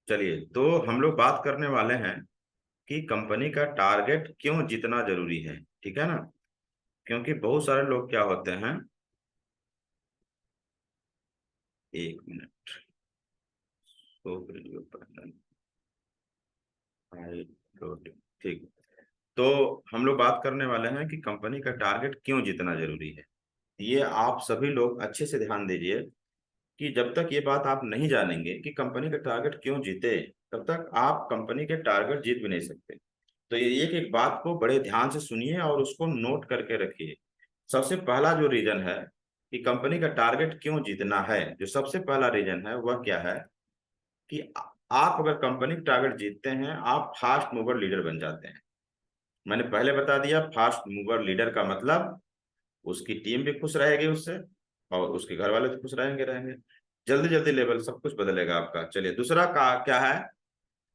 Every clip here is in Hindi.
चलिए, तो हम लोग बात करने वाले हैं कि कंपनी का टारगेट क्यों जीतना जरूरी है। ठीक है ना। क्योंकि बहुत सारे लोग क्या होते हैं। एक मिनट। तो ठीक। तो हम लोग बात करने वाले हैं कि कंपनी का टारगेट क्यों जीतना जरूरी है। ये आप सभी लोग अच्छे से ध्यान दीजिए कि जब तक ये बात आप नहीं जानेंगे कि कंपनी का टारगेट क्यों जीते, तब तक आप कंपनी के टारगेट जीत भी नहीं सकते। तो ये एक एक बात को बड़े ध्यान से सुनिए और उसको नोट करके रखिए। सबसे पहला जो रीजन है कि कंपनी का टारगेट क्यों जीतना है, जो सबसे पहला रीजन है वह क्या है कि आप अगर कंपनी का टारगेट जीतते हैं, आप फास्ट मूवर लीडर बन जाते हैं। मैंने पहले बता दिया, फास्ट मूवर लीडर का मतलब उसकी टीम भी खुश रहेगी उससे, और उसके घर वाले तो खुश रहेंगे रहेंगे। जल्दी जल्दी लेवल सब कुछ बदलेगा आपका। चलिए, दूसरा का क्या है।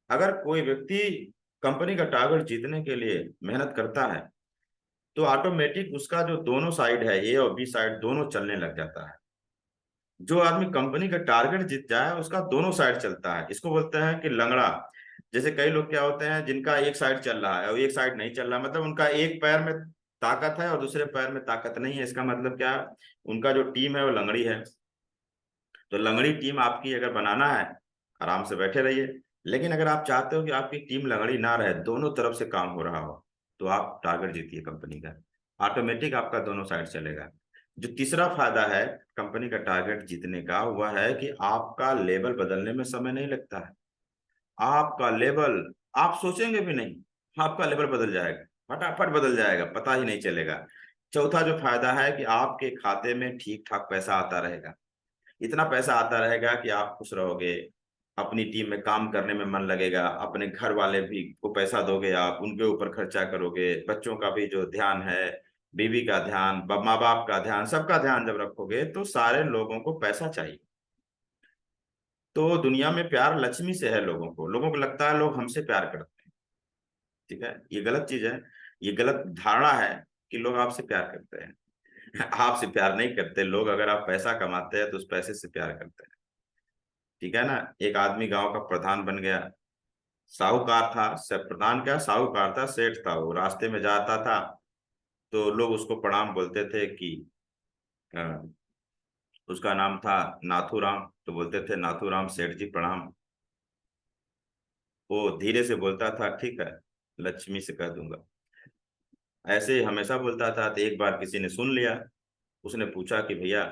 अगर कोई व्यक्ति कंपनी का टारगेट जीतने के लिए मेहनत करता है, तो ऑटोमेटिक उसका जो दोनों साइड है, ए और बी साइड, दोनों चलने लग जाता है। जो आदमी कंपनी का टारगेट जीत जाए उसका दोनों साइड चलता है, इसको बोलते हैं कि लंगड़ा। जैसे कई लोग क्या होते हैं जिनका एक साइड चल रहा है और एक साइड नहीं चल रहा, मतलब उनका एक पैर में ताकत है और दूसरे पैर में ताकत नहीं है। इसका मतलब क्या है, उनका जो टीम है वो लंगड़ी है। तो लंगड़ी टीम आपकी अगर बनाना है, आराम से बैठे रहिए। लेकिन अगर आप चाहते हो कि आपकी टीम लंगड़ी ना रहे, दोनों तरफ से काम हो रहा हो, तो आप टारगेट जीतिए कंपनी का। ऑटोमेटिक आपका दोनों साइड चलेगा। जो तीसरा फायदा है कंपनी का टारगेट जीतने का, वह है कि आपका लेवल बदलने में समय नहीं लगता है। आपका लेवल, आप सोचेंगे भी नहीं, आपका लेवल बदल जाएगा, फटाफट बदल जाएगा, पता ही नहीं चलेगा। चौथा जो फायदा है कि आपके खाते में ठीक ठाक पैसा आता रहेगा। इतना पैसा आता रहेगा कि आप खुश रहोगे, अपनी टीम में काम करने में मन लगेगा, अपने घर वाले भी को पैसा दोगे, आप उनके ऊपर खर्चा करोगे, बच्चों का भी जो ध्यान है, बीवी का ध्यान, माँ बाप का ध्यान, सबका ध्यान जब रखोगे तो सारे लोगों को पैसा चाहिए। तो दुनिया में प्यार लक्ष्मी से है। लोगों को लगता है लोग हमसे प्यार करते हैं। ठीक है, ये गलत चीज है। ये गलत धारणा है कि लोग आपसे प्यार करते हैं। आपसे प्यार नहीं करते लोग। अगर आप पैसा कमाते हैं तो उस पैसे से प्यार करते हैं। ठीक है ना। एक आदमी गांव का प्रधान बन गया। साहूकार था, सब प्रधान क्या, साहूकार था, सेठ था। वो रास्ते में जाता था तो लोग उसको प्रणाम बोलते थे कि अ, उसका नाम था नाथूराम, तो बोलते थे नाथूराम सेठ जी प्रणाम। वो धीरे से बोलता था, ठीक है, लक्ष्मी से कह दूंगा। ऐसे ही हमेशा बोलता था। तो एक बार किसी ने सुन लिया। उसने पूछा कि भैया,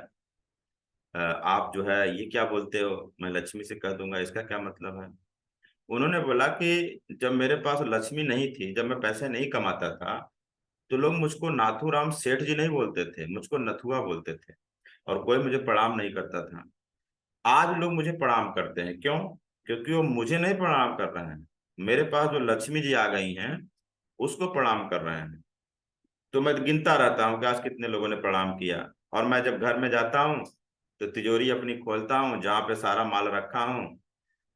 आप जो है ये क्या बोलते हो, मैं लक्ष्मी से कह दूंगा, इसका क्या मतलब है। उन्होंने बोला कि जब मेरे पास लक्ष्मी नहीं थी, जब मैं पैसे नहीं कमाता था, तो लोग मुझको नाथूराम सेठ जी नहीं बोलते थे, मुझको नथुआ बोलते थे, और कोई मुझे प्रणाम नहीं करता था। आज लोग मुझे प्रणाम करते हैं, क्यों? क्योंकि वो मुझे नहीं प्रणाम कर रहे हैं, मेरे पास जो लक्ष्मी जी आ गई हैं उसको प्रणाम कर रहे हैं। तो मैं गिनता रहता हूँ कि आज कितने लोगों ने प्रणाम किया। और मैं जब घर में जाता हूँ तो तिजोरी अपनी खोलता हूँ जहाँ पे सारा माल रखा हूँ,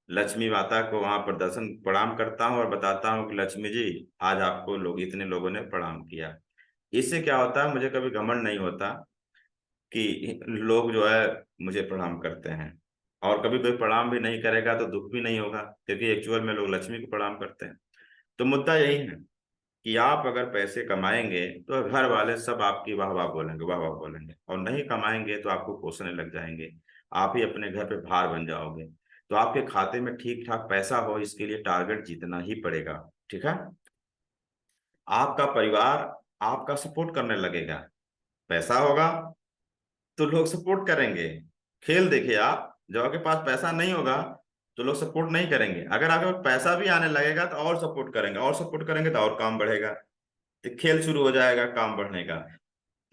लक्ष्मी माता को वहां पर दर्शन प्रणाम करता हूँ और बताता हूँ कि लक्ष्मी जी, आज आपको लोग, इतने लोगों ने प्रणाम किया। इससे क्या होता है, मुझे कभी घमंड नहीं होता कि लोग जो है मुझे प्रणाम करते हैं। और कभी कोई प्रणाम भी नहीं करेगा तो दुख भी नहीं होगा, क्योंकि एक्चुअल में लोग लक्ष्मी को प्रणाम करते हैं। तो मुद्दा यही है कि आप अगर पैसे कमाएंगे तो घर वाले सब आपकी वाह वाह बोलेंगे, वाह वाह बोलेंगे, और नहीं कमाएंगे तो आपको कोसने लग जाएंगे। आप ही अपने घर पे भार बन जाओगे। तो आपके खाते में ठीक ठाक पैसा हो, इसके लिए टारगेट जीतना ही पड़ेगा। ठीक है। आपका परिवार आपका सपोर्ट करने लगेगा। पैसा होगा तो लोग सपोर्ट करेंगे। खेल देखिए आप, जब आपके पास पैसा नहीं होगा तो लोग सपोर्ट नहीं करेंगे। अगर आपके पास पैसा भी आने लगेगा तो और सपोर्ट करेंगे, और सपोर्ट करेंगे तो और काम बढ़ेगा। तो खेल शुरू हो जाएगा काम बढ़ने का।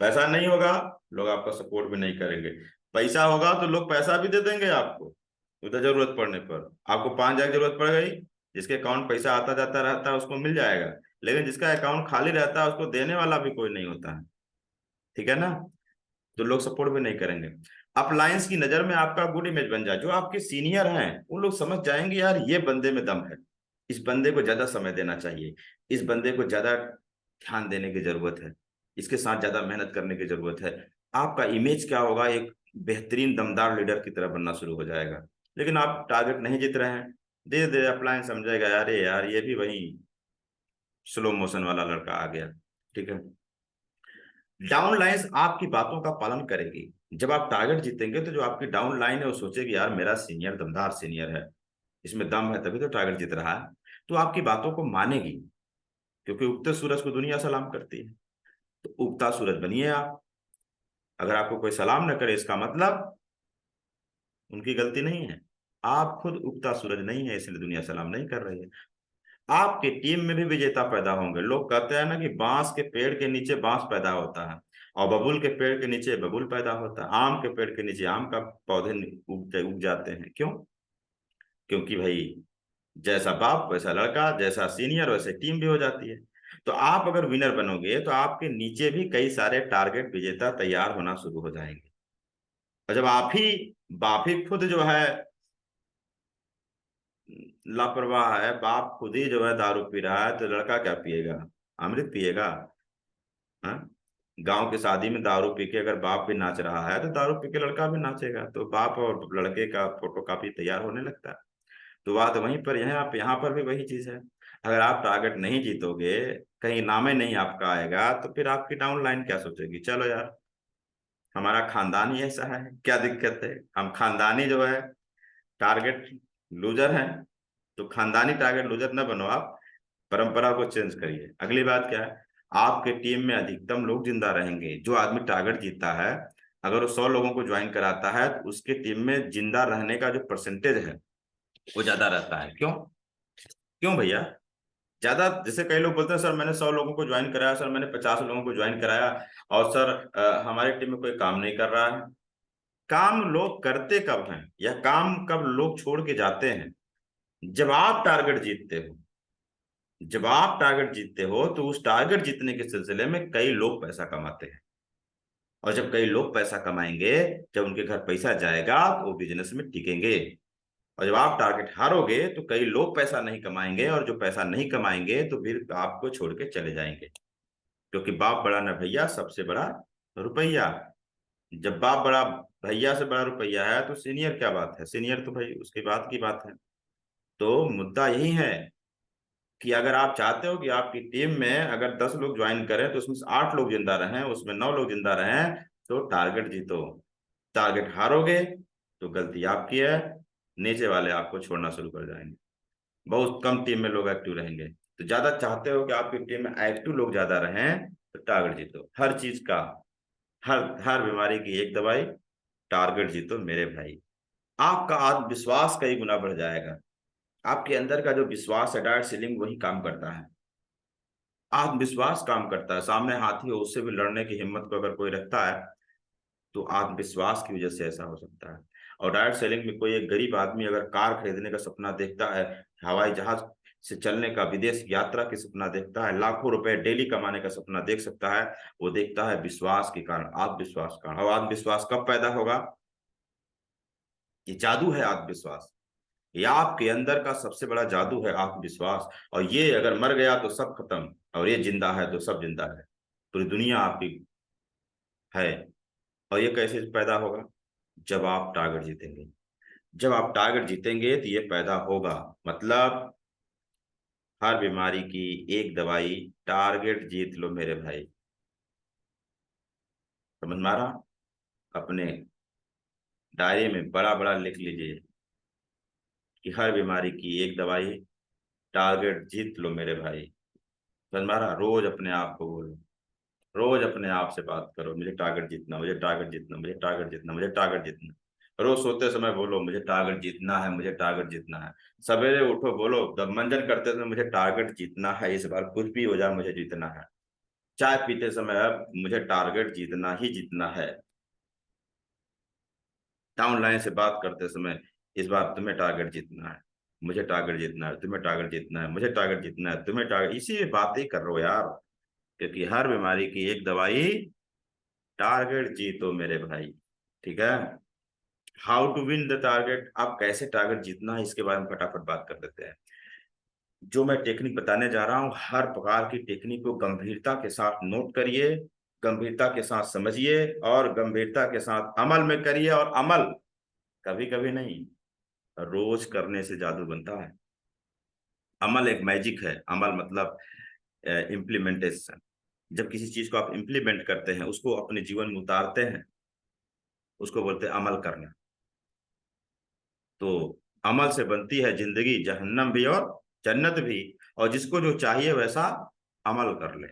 पैसा नहीं होगा, लोग आपका सपोर्ट भी नहीं करेंगे। पैसा होगा तो लोग पैसा भी दे देंगे आपको, उधर जरूरत पड़ने पर। आपको 5,000 की जरूरत पड़ गई, जिसके अकाउंट पैसा आता जाता रहता है उसको मिल जाएगा। लेकिन जिसका अकाउंट खाली रहता है उसको देने वाला भी कोई नहीं होता है। ठीक है ना। तो लोग सपोर्ट भी नहीं करेंगे। अपलायंस की नजर में आपका गुड इमेज बन जाए, जो आपके सीनियर हैं वो लोग समझ जाएंगे यार ये बंदे में दम है, इस बंदे को ज्यादा समय देना चाहिए, इस बंदे को ज्यादा ध्यान देने की जरूरत है, इसके साथ ज्यादा मेहनत करने की जरूरत है। आपका इमेज क्या होगा, एक बेहतरीन दमदार लीडर की तरह बनना शुरू हो जाएगा। लेकिन आप टारगेट नहीं जीत रहे हैं, धीरे धीरे अपलाइन समझेगा, अरे यार ये भी वही स्लो मोशन वाला लड़का आ गया। ठीक है। डाउन लाइंस आपकी बातों का पालन करेगी। जब आप टारगेट जीतेंगे तो जो आपकी डाउन लाइन है वो सोचेगी यार मेरा सीनियर दमदार सीनियर है, इसमें दम है तभी तो टारगेट जीत रहा है, तो आपकी बातों को मानेगी। क्योंकि उगते सूरज को दुनिया सलाम करती है, तो उगता सूरज बनिए आप। अगर आपको कोई सलाम न करे इसका मतलब उनकी गलती नहीं है, आप खुद उगता सूरज नहीं है इसलिए दुनिया सलाम नहीं कर रही है। आपकी टीम में भी विजेता पैदा होंगे। लोग कहते हैं ना कि बांस के पेड़ के नीचे बांस पैदा होता है और बबूल के पेड़ के नीचे बबूल पैदा होता है, आम के पेड़ के नीचे आम का पौधे उग जाते हैं। क्यों? क्योंकि भाई जैसा बाप वैसा लड़का, जैसा सीनियर वैसे टीम भी हो जाती है। तो आप अगर विनर बनोगे तो आपके नीचे भी कई सारे टारगेट विजेता तैयार होना शुरू हो जाएंगे। और जब बाप ही खुद जो है लापरवाह है, बाप खुद ही जो है दारू पी रहा है, तो लड़का क्या पिएगा? अमृत पिएगा? हाँ। गांव की शादी में दारू पी के अगर बाप भी नाच रहा है तो दारू पी के लड़का भी नाचेगा, तो बाप और लड़के का फोटो कापी तैयार होने लगता है। तो बात वहीं पर यह आप यहाँ पर भी वही चीज है। अगर आप टारगेट नहीं जीतोगे, कहीं नामे नहीं आपका आएगा, तो फिर आपकी डाउन लाइन क्या सोचेगी? चलो यार हमारा खानदान ही ऐसा है, क्या दिक्कत है, हम खानदानी जो है टारगेट लूजर हैं। तो खानदानी टारगेट लूजर न बनो आप, परंपरा को चेंज करिए। अगली बात क्या है? आपके टीम में अधिकतम लोग जिंदा रहेंगे। जो आदमी टारगेट जीतता है, अगर वो 100 लोगों को ज्वाइन कराता है तो उसके टीम में जिंदा रहने का जो परसेंटेज है वो ज्यादा रहता है। क्यों? क्यों भैया? ज्यादा, जैसे कई लोग बोलते हैं सर मैंने 100 लोगों को ज्वाइन कराया, सर मैंने 50 लोगों को ज्वाइन कराया, और सर हमारी टीम में कोई काम नहीं कर रहा है। काम लोग करते कब हैं या काम कब लोग छोड़ के जाते हैं? जब आप टारगेट जीतते हो। जब आप टारगेट जीतते हो तो उस टारगेट जीतने के सिलसिले में कई लोग पैसा कमाते हैं। और जब कई लोग पैसा कमाएंगे, जब उनके घर पैसा जाएगा तो वो बिजनेस में टिकेंगे। और जब आप टारगेट हारोगे तो कई लोग पैसा नहीं कमाएंगे, और जो पैसा नहीं कमाएंगे तो फिर आपको छोड़ के चले जाएंगे। क्योंकि बाप बड़ा न भैया, सबसे बड़ा रुपया। जब बाप बड़ा भैया से बड़ा रुपया है तो सीनियर क्या बात है? सीनियर तो भाई उसके बाद की बात है। तो मुद्दा यही है कि अगर आप चाहते हो कि आपकी टीम में अगर 10 लोग ज्वाइन करें तो उसमें से 8 लोग जिंदा रहें, उसमें 9 लोग जिंदा रहें, तो टारगेट जीतो। टारगेट हारोगे तो गलती आपकी है, नीचे वाले आपको छोड़ना शुरू कर जाएंगे। बहुत कम टीम में लोग एक्टिव रहेंगे। तो ज्यादा चाहते हो कि आपकी टीम में एक्टिव लोग ज्यादा रहें, तो टारगेट जीतो। हर चीज का, हर हर बीमारी की एक दवाई, टारगेट जीतो मेरे भाई। आपका आत्मविश्वास कई गुना बढ़ जाएगा। आपके अंदर का जो विश्वास है, डायरेक्ट सेलिंग वही काम करता है। आत्मविश्वास काम करता है। सामने हाथी हो उससे भी लड़ने की हिम्मत को अगर कोई रखता है तो आत्मविश्वास की वजह से ऐसा हो सकता है। और डायरेक्ट सेलिंग में कोई एक गरीब आदमी अगर कार खरीदने का सपना देखता है, हवाई जहाज से चलने का, विदेश यात्रा की सपना देखता है, लाखों रुपए डेली कमाने का सपना देख सकता है, वो देखता है विश्वास के कारण, आत्मविश्वास के कारण। और आत्मविश्वास कब पैदा होगा? ये जादू है आत्मविश्वास। ये आपके अंदर का सबसे बड़ा जादू है आत्मविश्वास। और ये अगर मर गया तो सब खत्म, और ये जिंदा है तो सब जिंदा है। पूरी दुनिया आपकी है। और ये कैसे पैदा होगा? जब आप टारगेट जीतेंगे। जब आप टारगेट जीतेंगे तो ये पैदा होगा। मतलब हर बीमारी की एक दवाई, टारगेट जीत लो मेरे भाई। समझ मारा? अपने डायरी में बड़ा बड़ा लिख लीजिए कि हर बीमारी की एक दवाई, टारगेट जीत लो मेरे भाई। समझ मारा? रोज अपने आप को बोलो, रोज अपने आप से बात करो, मुझे टारगेट जीतना, मुझे टारगेट जीतना, मुझे टारगेट जीतना, मुझे टारगेट जीतना। रोज सोते समय बोलो मुझे टारगेट जीतना है, मुझे टारगेट जीतना है। सवेरे उठो बोलो, जब मंजन करते समय मुझे टारगेट जीतना है, इस बार कुछ भी हो जाए मुझे जीतना है। चाय पीते समय अब मुझे टारगेट जीतना ही जीतना है। डाउन लाइन से बात करते समय इस बार तुम्हें टारगेट जीतना है, मुझे टारगेट जीतना है, तुम्हें टारगेट जीतना है, मुझे टारगेट जीतना है, तुम्हें टारगेट, इसी बात ही कर रहे हो यार। क्योंकि हर बीमारी की एक दवाई, टारगेट जीतो मेरे भाई। ठीक है। How to win the target, आप कैसे टारगेट जीतना है इसके बारे में फटाफट बात कर लेते हैं। जो मैं टेक्निक बताने जा रहा हूँ, हर प्रकार की टेक्निक को गंभीरता के साथ नोट करिए, गंभीरता के साथ समझिए और गंभीरता के साथ अमल में करिए। और अमल कभी कभी नहीं, रोज करने से जादू बनता है। अमल एक मैजिक है। अमल मतलब इम्प्लीमेंटेशन। जब किसी चीज को आप इम्प्लीमेंट करते हैं, उसको अपने जीवन में उतारते हैं, उसको बोलते हैं अमल करना। तो अमल से बनती है जिंदगी, जहन्नम भी और जन्नत भी। और जिसको जो चाहिए वैसा अमल कर ले।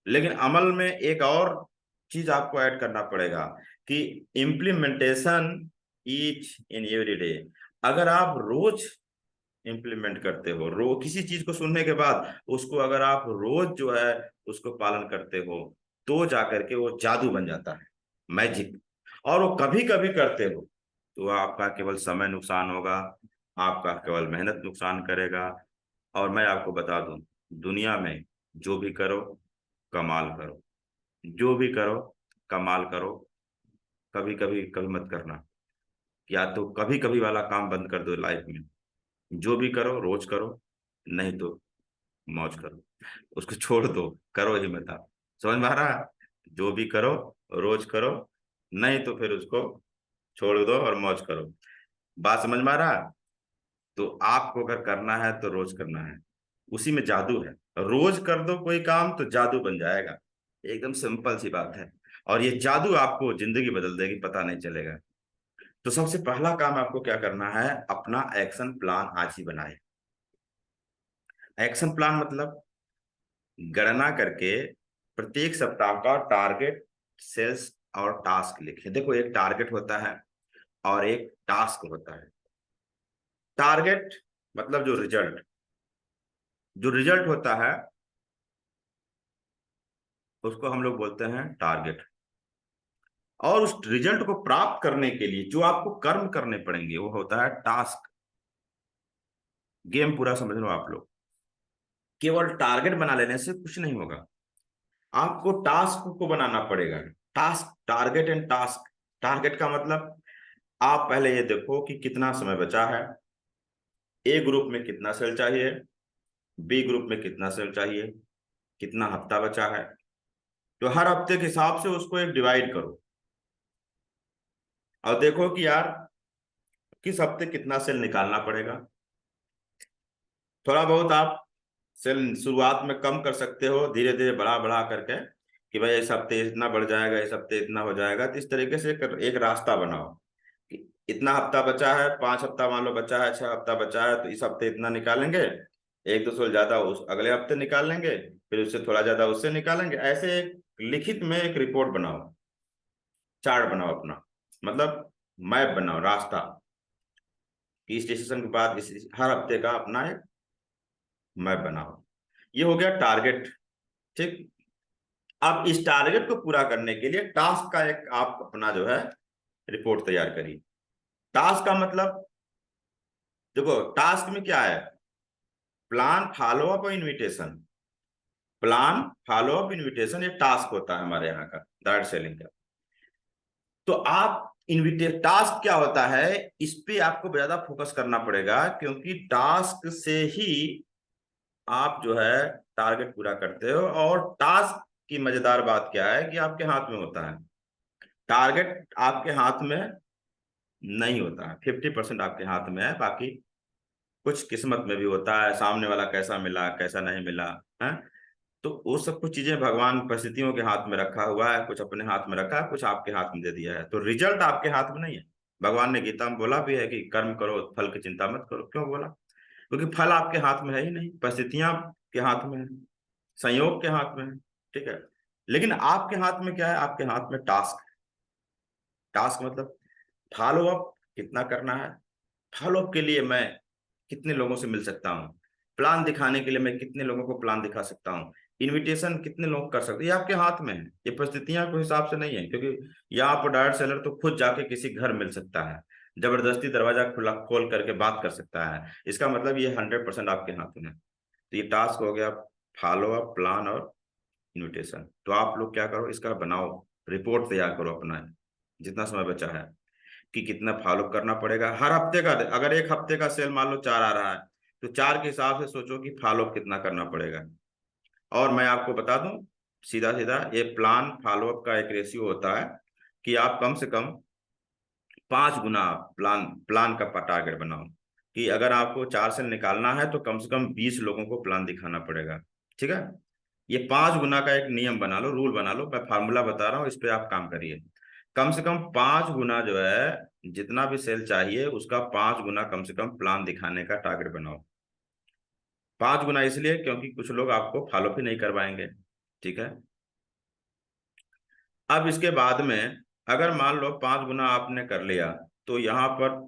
लेकिन अमल में एक और चीज आपको ऐड करना पड़ेगा कि implementation each in every day. अगर आप रोज इम्प्लीमेंट करते हो, किसी चीज को सुनने के बाद उसको अगर आप रोज जो है उसको पालन करते हो, तो जाकर के वो जादू बन जाता है, मैजिक। और वो कभी कभी करते हो तो आपका केवल समय नुकसान होगा, आपका केवल मेहनत नुकसान करेगा। और मैं आपको बता दूं, दुनिया में जो भी करो कमाल करो, जो भी करो कमाल करो। कभी कभी कभी मत करना। या तो कभी कभी वाला काम बंद कर दो लाइफ में। जो भी करो रोज करो, नहीं तो मौज करो, उसको छोड़ दो, करो ही मत आप। समझ में आ रहा है? जो भी करो रोज करो, नहीं तो फिर उसको छोड़ दो और मौज करो। बात समझ में आ रहा है? तो आपको अगर करना है तो रोज करना है, उसी में जादू है। रोज कर दो कोई काम तो जादू बन जाएगा। एकदम सिंपल सी बात है। और ये जादू आपको जिंदगी बदल देगी, पता नहीं चलेगा। तो सबसे पहला काम आपको क्या करना है, अपना एक्शन प्लान आज ही बनाए। एक्शन प्लान मतलब गणना करके प्रत्येक सप्ताह का टारगेट, सेल्स और टास्क लिखें। देखो, एक टारगेट होता है और एक टास्क होता है। टारगेट मतलब जो रिजल्ट होता है उसको हम लोग बोलते हैं टारगेट। और उस रिजल्ट को प्राप्त करने के लिए जो आपको कर्म करने पड़ेंगे वो होता है टास्क। गेम पूरा समझ लो आप लोग। केवल टारगेट बना लेने से कुछ नहीं होगा, आपको टास्क को बनाना पड़ेगा। Task, target and task. Target का मतलब आप पहले ये देखो कि कितना समय बचा है, ए ग्रुप में कितना सेल चाहिए, बी ग्रुप में कितना सेल चाहिए, कितना हफ्ता बचा है। तो हर हफ्ते के हिसाब से उसको एक डिवाइड करो और देखो कि यार किस हफ्ते कितना सेल निकालना पड़ेगा। थोड़ा बहुत आप सेल शुरुआत में कम कर सकते हो, धीरे धीरे बढ़ा बढ़ा करके कि भाई इस हफ्ते इतना बढ़ जाएगा, इस हफ्ते इतना हो जाएगा। तो इस तरीके से एक रास्ता बनाओ कि इतना हफ्ता बचा है, 5 हफ्ता मान लो बचा है, 6 हफ्ता बचा है, तो इस हफ्ते इतना निकालेंगे, एक दो सौ ज्यादा उस अगले हफ्ते निकाल लेंगे, फिर उससे थोड़ा ज्यादा उससे निकालेंगे। ऐसे एक लिखित में एक रिपोर्ट बनाओ, चार्ट बनाओ अपना, मतलब मैप बनाओ, रास्ता कि इस डिसीजन के बाद हर हफ्ते का अपना एक मैप बनाओ। ये हो गया टारगेट। ठीक। अब इस टारगेट को पूरा करने के लिए टास्क का एक आप अपना जो है रिपोर्ट तैयार करिए। टास्क का मतलब देखो, टास्क में क्या है, प्लान, फॉलो अप और invitation. Plan, follow up, invitation, ये टास्क होता है हमारे यहाँ का डायरेक्ट सेलिंग का। तो आप टास्क क्या होता है, इस पे आपको ज्यादा फोकस करना पड़ेगा, क्योंकि टास्क से ही आप जो है टारगेट पूरा करते हो। और टास्क की मजेदार बात क्या है कि आपके हाथ में होता है, टारगेट आपके हाथ में नहीं होता है। 50% आपके हाथ में है, बाकी कुछ किस्मत में भी होता है, सामने वाला कैसा मिला कैसा नहीं मिला है। तो वो सब कुछ चीजें भगवान परिस्थितियों के हाथ में रखा हुआ है, कुछ अपने हाथ में रखा है, कुछ आपके हाथ में दे दिया है। तो रिजल्ट आपके हाथ में नहीं है। भगवान ने गीता में बोला भी है कि कर्म करो, फल की चिंता मत करो। क्यों बोला? क्योंकि फल आपके हाथ में है ही नहीं, परिस्थितियां के हाथ में है, संयोग के हाथ में है। ठीक है। लेकिन आपके हाथ में क्या है, आपके हाथ में टास्क। टास्क मतलब फॉलो अप कितना करना है, फॉलो अप के लिए मैं कितने लोगों से मिल सकता हूँ, प्लान दिखाने के लिए मैं कितने लोगों को प्लान दिखा सकता हूँ, इनविटेशन कितने लोग कर सकते हैं, ये आपके हाथ में है। ये परिस्थितियां के हिसाब से नहीं है, क्योंकि यहाँ पर डायरेक्ट सेलर तो खुद जाके किसी घर मिल सकता है, जबरदस्ती दरवाजा खुला खोल करके बात कर सकता है। इसका मतलब ये 100% आपके हाथ में है। तो ये टास्क हो गया, फॉलो अप, प्लान और इनविटेशन। तो आप लोग क्या करो, इसका बनाओ, रिपोर्ट तैयार करो अपना, जितना समय बचा है कि कितना फॉलो करना पड़ेगा हर हफ्ते का। अगर एक हफ्ते का सेल मान लो 4 आ रहा है, तो 4 के हिसाब से सोचो कि फॉलो कितना करना पड़ेगा। और मैं आपको बता दूं, सीधा सीधा ये प्लान फॉलो अप का एक रेशियो होता है कि आप कम से कम 5 गुना प्लान प्लान का टारगेट बनाओ। कि अगर आपको 4 सेल निकालना है तो कम से कम 20 लोगों को प्लान दिखाना पड़ेगा। ठीक है, ये 5 गुना का एक नियम बना लो, रूल बना लो, मैं फार्मूला बता रहा हूँ, इस पे आप काम करिए। कम से कम 5 गुना जो है, जितना भी सेल चाहिए उसका 5 गुना कम से कम प्लान दिखाने का टारगेट बनाओ। 5 गुना इसलिए क्योंकि कुछ लोग आपको फॉलो भी नहीं करवाएंगे। ठीक है, अब इसके बाद में अगर मान लो 5 गुना आपने कर लिया, तो यहाँ पर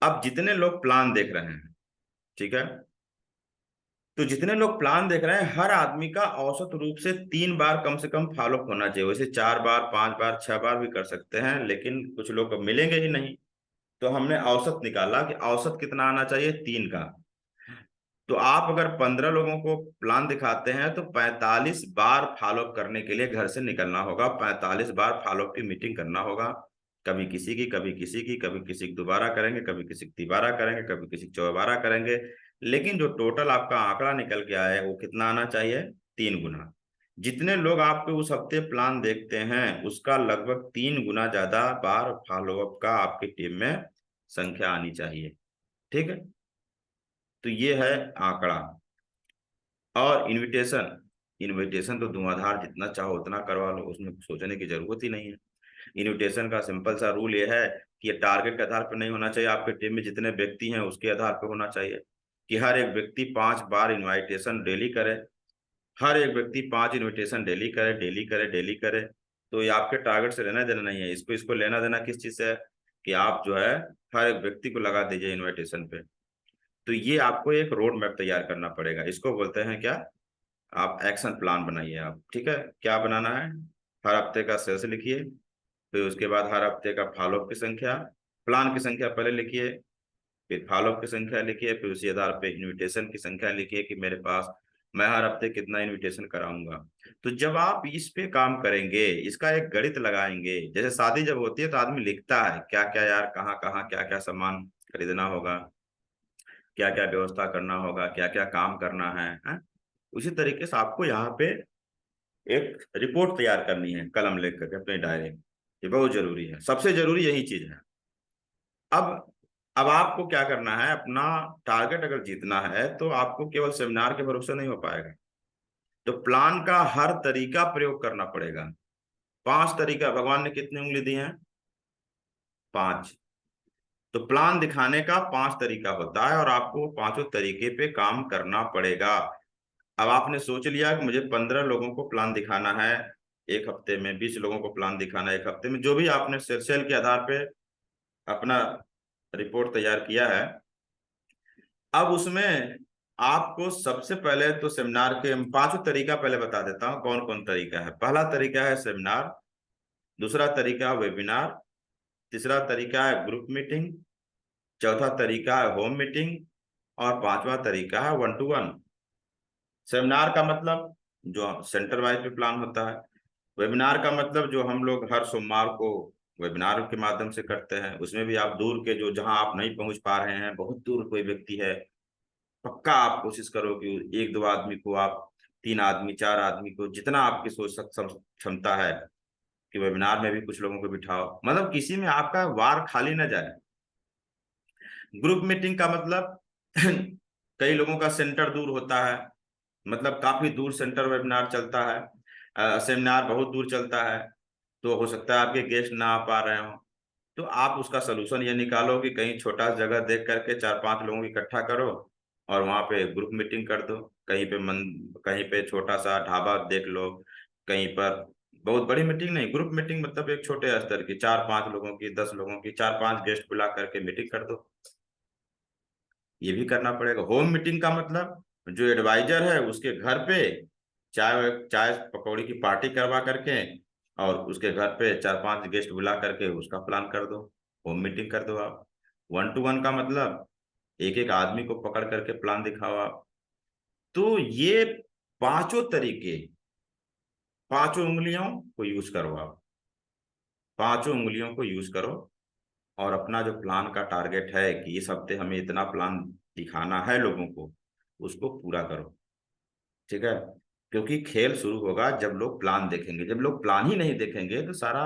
अब जितने लोग प्लान देख रहे हैं, ठीक है, तो जितने लोग प्लान देख रहे हैं हर आदमी का औसत रूप से 3 बार कम से कम फॉलो होना चाहिए। वैसे 4 बार, 5 बार, 6 बार भी कर सकते हैं, लेकिन कुछ लोग मिलेंगे ही नहीं। तो हमने औसत निकाला कि औसत कितना आना चाहिए, 3 का। तो आप अगर 15 लोगों को प्लान दिखाते हैं तो 45 बार फॉलोअप करने के लिए घर से निकलना होगा, 45 बार फॉलोअप की मीटिंग करना होगा। कभी किसी की, कभी किसी की, कभी किसी की दोबारा करेंगे, कभी किसी की तिबारा करेंगे, कभी किसी की चौबारा करेंगे। लेकिन जो टोटल आपका आंकड़ा निकल के आया है वो कितना आना चाहिए, 3 गुना। जितने लोग आपके उस हफ्ते प्लान देखते हैं उसका लगभग 3 गुना ज्यादा बार फॉलोअप का आपकी टीम में संख्या आनी चाहिए। ठीक है, तो ये है आंकड़ा। और इनविटेशन, इनविटेशन तो धुआंधार जितना चाहो उतना करवा लो, उसमें सोचने की जरूरत ही नहीं है। इनविटेशन का सिंपल सा रूल ये है कि ये टारगेट के आधार पर नहीं होना चाहिए, आपके टीम में जितने व्यक्ति हैं उसके आधार पर होना चाहिए। कि हर एक व्यक्ति 5 बार इनविटेशन डेली करे, हर एक व्यक्ति 5 इनविटेशन डेली करे, डेली करे, डेली करे। तो ये आपके टारगेट से लेना देना नहीं है, इसको इसको लेना देना किस चीज से है, कि आप जो है हर एक व्यक्ति को लगा दीजिए इनविटेशन पे। तो ये आपको एक रोड मैप तैयार करना पड़ेगा, इसको बोलते हैं क्या, आप एक्शन प्लान बनाइए आप। ठीक है, क्या बनाना है, हर हफ्ते का सेल्स लिखिए, फिर उसके बाद हर हफ्ते का फॉलोअप की संख्या, प्लान की संख्या पहले लिखिए, फिर फॉलोअप की संख्या लिखिए, फिर उसी आधार पे इनविटेशन की संख्या लिखिए कि मेरे पास मैं हर हफ्ते कितना इनविटेशन कराऊंगा। तो जब आप इस पे काम करेंगे, इसका एक गणित लगाएंगे, जैसे शादी जब होती है तो आदमी लिखता है क्या क्या यार, कहाँ कहाँ क्या क्या सामान खरीदना होगा, क्या क्या व्यवस्था करना होगा, क्या क्या काम करना है? उसी तरीके से आपको यहाँ पे एक रिपोर्ट तैयार करनी है कलम लेकर करके अपने डायरी में। ये बहुत जरूरी है, सबसे जरूरी यही चीज है। अब अब आपको क्या करना है, अपना टारगेट अगर जीतना है तो आपको केवल सेमिनार के भरोसे नहीं हो पाएगा। तो प्लान का हर तरीका प्रयोग करना पड़ेगा। 5 तरीका भगवान ने कितनी उंगली दी है, 5। तो प्लान दिखाने का 5 तरीका होता है और आपको 5 तरीके पे काम करना पड़ेगा। अब आपने सोच लिया कि मुझे 15 लोगों को प्लान दिखाना है एक हफ्ते में, 20 लोगों को प्लान दिखाना है एक हफ्ते में, जो भी आपने सेल सेल के आधार पे अपना रिपोर्ट तैयार किया है। अब उसमें आपको सबसे पहले तो सेमिनार के 5 तरीका पहले बता देता हूँ कौन कौन तरीका है। पहला तरीका है सेमिनार, दूसरा तरीका है वेबिनार, तीसरा तरीका है ग्रुप मीटिंग, चौथा तरीका है होम मीटिंग, और 5वां तरीका है 1-to-1। सेमिनार का मतलब जो सेंटर वाइज पे प्लान होता है। वेबिनार का मतलब जो हम लोग हर सोमवार को वेबिनार के माध्यम से करते हैं, उसमें भी आप दूर के, जो जहां आप नहीं पहुंच पा रहे हैं, बहुत दूर कोई व्यक्ति है, पक्का आप कोशिश करो कि 1-2 आदमी को आप, 3 आदमी, 4 आदमी को, जितना आपकी सोच सक्षम क्षमता है, कि वेबिनार में भी कुछ लोगों को बिठाओ, मतलब किसी में आपका वार खाली ना जाए। ग्रुप मीटिंग का मतलब कई लोगों का सेंटर दूर होता है, मतलब काफी दूर सेंटर वेबिनार चलता है, सेमिनार बहुत दूर चलता है, तो हो सकता है आपके गेस्ट ना आ पा रहे हो। तो आप उसका सलूशन ये निकालो कि कहीं छोटा जगह देख करके 4-5 लोगों को इकट्ठा करो और वहां पे ग्रुप मीटिंग कर दो। कहीं पे छोटा सा ढाबा देख लो, कहीं पर, बहुत बड़ी मीटिंग नहीं, ग्रुप मीटिंग मतलब एक छोटे स्तर की, 4-5 लोगों की, 10 लोगों की, 4-5 गेस्ट बुला करके मीटिंग कर दो। ये भी करना पड़ेगा। होम मीटिंग का मतलब जो एडवाइजर है उसके घर पे चाय चाय पकौड़ी की पार्टी करवा करके और उसके घर पे 4-5 गेस्ट बुला करके उसका प्लान कर दो, होम मीटिंग कर दो आप। 1-to-1 का मतलब एक एक आदमी को पकड़ करके प्लान दिखाओ आप। तो ये 5 तरीके, 5 उंगलियों को यूज करो आप, 5 उंगलियों को यूज करो और अपना जो प्लान का टारगेट है कि इस हफ्ते हमें इतना प्लान दिखाना है लोगों को, उसको पूरा करो। ठीक है, क्योंकि खेल शुरू होगा जब लोग प्लान देखेंगे। जब लोग प्लान ही नहीं देखेंगे तो सारा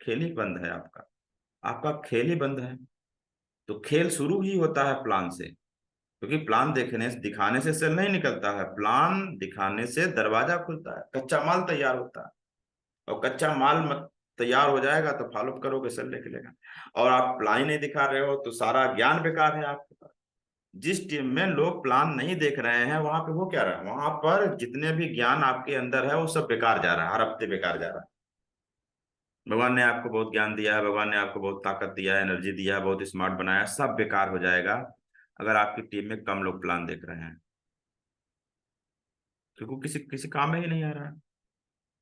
खेल ही बंद है, आपका आपका खेल ही बंद है। तो खेल शुरू ही होता है प्लान से, क्योंकि प्लान देखने दिखाने से सेल नहीं निकलता है, प्लान दिखाने से दरवाजा खुलता है, कच्चा माल तैयार होता है। और कच्चा माल मत तैयार हो जाएगा तो फॉलोअप करोगे, सेल निकलेगा। और आप प्लान ही नहीं दिखा रहे हो तो सारा ज्ञान बेकार है आपके पास। जिस टीम में लोग प्लान नहीं देख रहे हैं वहां पे वो क्या रहा है, वहां पर जितने भी ज्ञान आपके अंदर है वो सब बेकार जा रहा है, हर हफ्ते बेकार जा रहा है। भगवान ने आपको बहुत ज्ञान दिया है, भगवान ने आपको बहुत ताकत दिया है, एनर्जी दिया है, बहुत स्मार्ट बनाया है, सब बेकार हो जाएगा अगर आपकी टीम में कम लोग प्लान देख रहे हैं, क्योंकि किसी किसी काम में ही नहीं आ रहा है।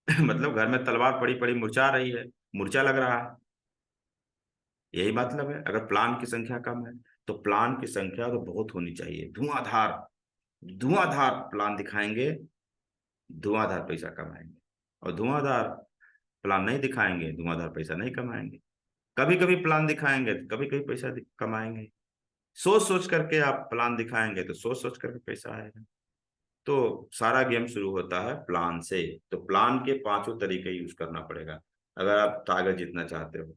मतलब घर में तलवार पड़ी पड़ी मुरझा रही है, मुरझा लग रहा है, यही मतलब है। अगर प्लान की संख्या कम है तो प्लान की संख्या तो बहुत होनी चाहिए, धुआंधार, धुआंधार प्लान दिखाएंगे, धुआंधार पैसा कमाएंगे। और धुआंधार प्लान नहीं दिखाएंगे, धुआंधार पैसा नहीं कमाएंगे। कभी कभी प्लान दिखाएंगे तो कभी कभी पैसा कमाएंगे। सोच सोच करके आप प्लान दिखाएंगे तो सोच सोच करके पैसा आएगा। तो सारा गेम शुरू होता है प्लान से। तो प्लान के पांचों तरीके यूज करना पड़ेगा अगर आप टारगेट जीतना चाहते हो।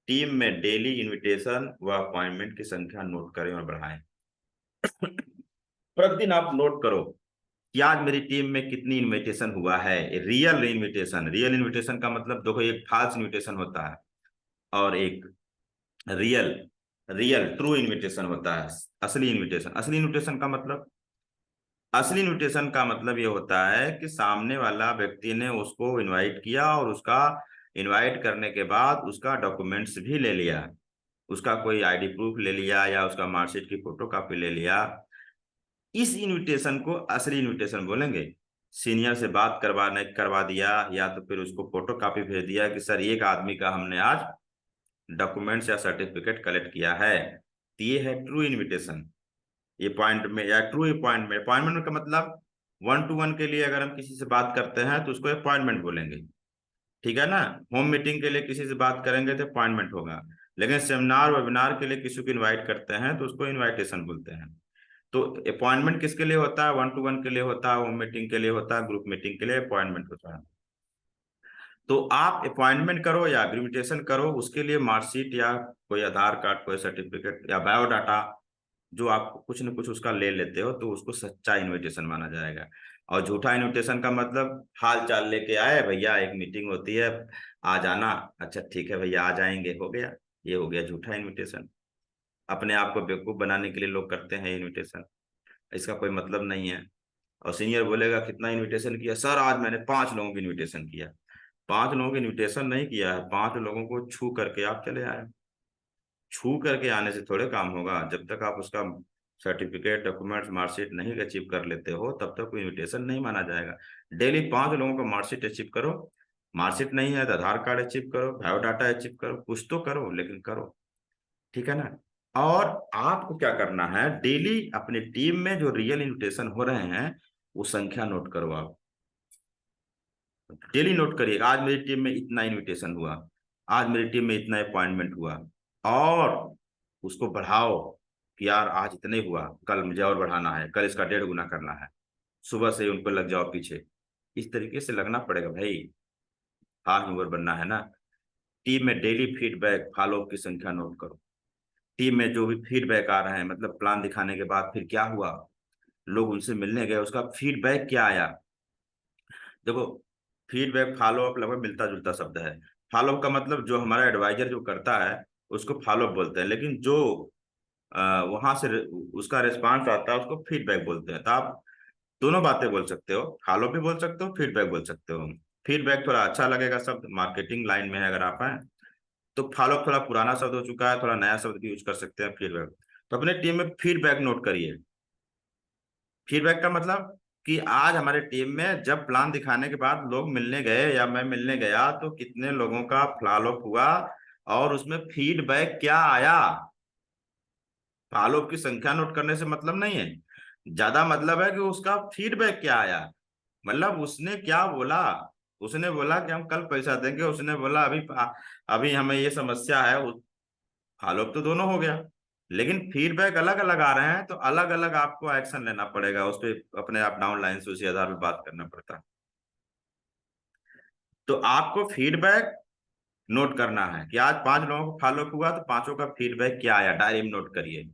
टीम में डेली इनविटेशन व अपॉइंटमेंट की संख्या नोट करें और बढ़ाएं। प्रतिदिन आप नोट करो कि आज मेरी टीम में कितनी इनविटेशन हुआ है। रियल इनविटेशन, रियल इनविटेशन का मतलब देखो, एक फॉल्स इनविटेशन होता है और एक रियल, रियल ट्रू इनविटेशन होता है। असली इनविटेशन, असली इनविटेशन का मतलब, असली इनविटेशन का मतलब ये होता है कि सामने वाला व्यक्ति ने उसको इनवाइट किया और उसका इनवाइट करने के बाद उसका डॉक्यूमेंट्स भी ले लिया, उसका कोई आईडी प्रूफ ले लिया या उसका मार्कशीट की फोटो कॉपी ले लिया। इस इनविटेशन को असली इनविटेशन बोलेंगे। सीनियर से बात करवा दिया या तो फिर उसको फोटो कॉपी भेज दिया कि सर एक आदमी का हमने आज डॉक्यूमेंट्स या सर्टिफिकेट कलेक्ट किया है, तो ये है ट्रू इनविटेशन। ये पॉइंट में या ट्रू अपॉइंटमेंट, अपॉइंटमेंट का मतलब वन टू वन के लिए अगर हम किसी से बात करते हैं तो उसको अपॉइंटमेंट बोलेंगे, ठीक है ना। होम मीटिंग के लिए किसी से बात करेंगे तो अपॉइंटमेंट होगा। लेकिन सेमिनार वेबिनार के लिए किसी को इनवाइट करते हैं तो उसको इनविटेशन बोलते हैं। तो अपॉइंटमेंट किसके लिए होता है, वन टू वन के लिए होता है, होम मीटिंग के लिए होता है, ग्रुप मीटिंग के लिए अपॉइंटमेंट होता है। तो आप अपॉइंटमेंट करो या इनविटेशन करो, उसके लिए मार्कशीट या कोई आधार कार्ड, कोई सर्टिफिकेट या बायोडाटा जो आप कुछ न कुछ उसका ले लेते हो तो उसको सच्चा इनविटेशन माना जाएगा। और झूठा इनविटेशन का मतलब हाल चाल लेके आए, भैया एक मीटिंग होती है आ जाना, अच्छा ठीक है भैया आ जाएंगे, हो गया, ये हो गया झूठा इनविटेशन। अपने आप को बेवकूफ बनाने के लिए लोग करते हैं इनविटेशन, इसका कोई मतलब नहीं है। और सीनियर बोलेगा कितना इनविटेशन किया, सर आज मैंने 5 लोगों की इनविटेशन किया। 5 लोगों की इनविटेशन नहीं किया है, 5 लोगों को छू करके आप चले आए। छू करके आने से थोड़े काम होगा, जब तक आप उसका सर्टिफिकेट, डॉक्यूमेंट्स, मार्कशीट नहीं अचीव कर लेते हो तब तक कोई इनविटेशन नहीं माना जाएगा। डेली 5 लोगों का मार्कशीट अचीव करो, मार्कशीट नहीं है तो आधार कार्ड अचीव करो, बायोडाटा अचीव करो, कुछ तो करो लेकिन करो, ठीक है ना। और आपको क्या करना है, डेली अपनी टीम में जो रियल इन्विटेशन हो रहे हैं वो संख्या नोट करो आप। डेली नोट करिए, आज मेरी टीम में इतना इनविटेशन हुआ, आज मेरी टीम में इतना अपॉइंटमेंट हुआ। और उसको बढ़ाओ कि यार आज इतने हुआ, कल मुझे और बढ़ाना है, कल इसका 1.5 गुना करना है। सुबह से ही उनको लग जाओ पीछे, इस तरीके से लगना पड़ेगा भाई, हाथ ह्यूमर बनना है ना। टीम में डेली फीडबैक फॉलो की संख्या नोट करो। टीम में जो भी फीडबैक आ रहे हैं, मतलब प्लान दिखाने के बाद फिर क्या हुआ, लोग उनसे मिलने गए, उसका फीडबैक क्या आया। देखो, फीडबैक फॉलो अप लगभग मिलता जुलता शब्द है। फॉलो अप का मतलब जो हमारा एडवाइजर जो करता है उसको फॉलो अप बोलते हैं, लेकिन जो वहां से उसका रिस्पांस आता है उसको फीडबैक बोलते हैं। तो आप दोनों बातें बोल सकते हो, फॉलो भी बोल सकते हो, फीडबैक बोल सकते हो। फीडबैक थोड़ा अच्छा लगेगा शब्द, मार्केटिंग लाइन में है अगर आप हैं। तो फॉलो थोड़ा पुराना शब्द हो चुका है, थोड़ा नया शब्द भी यूज कर सकते हैं, फीडबैक। तो अपने टीम में फीडबैक नोट करिए। फीडबैक का मतलब कि आज हमारे टीम में जब प्लान दिखाने के बाद लोग मिलने गए या मैं मिलने गया तो कितने लोगों का फॉलो अप हुआ और उसमें फीडबैक क्या आया। फॉलो अप की संख्या नोट करने से मतलब नहीं है, ज्यादा मतलब है कि उसका फीडबैक क्या आया। मतलब उसने क्या बोला, उसने बोला कि हम कल पैसा देंगे, उसने बोला अभी अभी हमें ये समस्या है। फॉलो अप तो दोनों हो गया, लेकिन फीडबैक अलग अलग आ रहे हैं तो अलग अलग आपको एक्शन लेना पड़ेगा उस पर, अपने आप डाउन लाइन से उसी आधार पर बात करना पड़ता है। तो आपको फीडबैक नोट करना है कि आज 5 लोगों को फॉलोअप हुआ तो पांचों का फीडबैक क्या आया, डायरी में नोट करिए।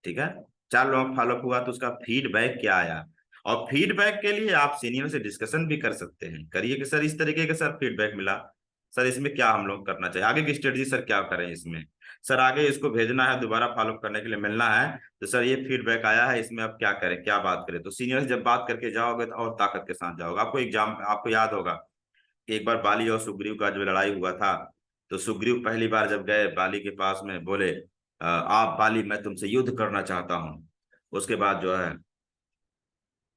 ठीक है। 4 लोगों को फॉलोअप हुआ तो उसका फीडबैक क्या आया। और फीडबैक के लिए आप सीनियर से डिस्कशन भी कर सकते हैं, करिए कि सर इस तरीके का सर फीडबैक मिला, सर इसमें क्या हम लोग करना चाहिए, आगे की स्ट्रेटजी सर क्या करें इसमें, सर आगे इसको भेजना है दोबारा फॉलोअप करने के लिए मिलना है, तो सर ये फीडबैक आया है इसमें अब क्या करें, क्या बात करें। तो सीनियर से जब बात करके जाओगे तो और ताकत के साथ जाओगे। आपको याद होगा कि एक बार बाली और सुग्रीव का जो लड़ाई हुआ था, तो सुग्रीव पहली बार जब गए बाली के पास में बोले, आप बाली मैं तुमसे युद्ध करना चाहता हूँ। उसके बाद जो है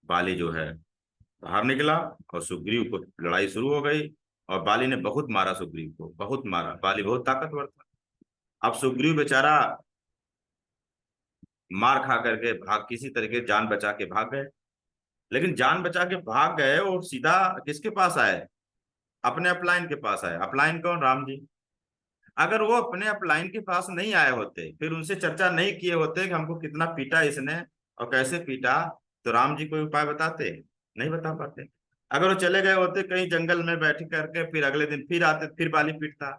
बाली जो है बाहर निकला और सुग्रीव को लड़ाई शुरू हो गई। और बाली ने बहुत मारा सुग्रीव को, बहुत मारा, बाली बहुत ताकतवर था। अब सुग्रीव बेचारा मार खा करके भाग, किसी तरीके जान बचा के भाग गए। लेकिन जान बचा के भाग गए और सीधा किसके पास आए, अपने अपलाइन के पास आए। अपलाइन कौन, राम जी। अगर वो अपने अपलाइन के पास नहीं आए होते, फिर उनसे चर्चा नहीं किए होते कि हमको कितना पीटा इसने और कैसे पीटा, तो राम जी कोई उपाय बताते, नहीं बता पाते। अगर वो चले गए होते कहीं जंगल में बैठ करके, फिर अगले दिन फिर आते, फिर बाली पीटता,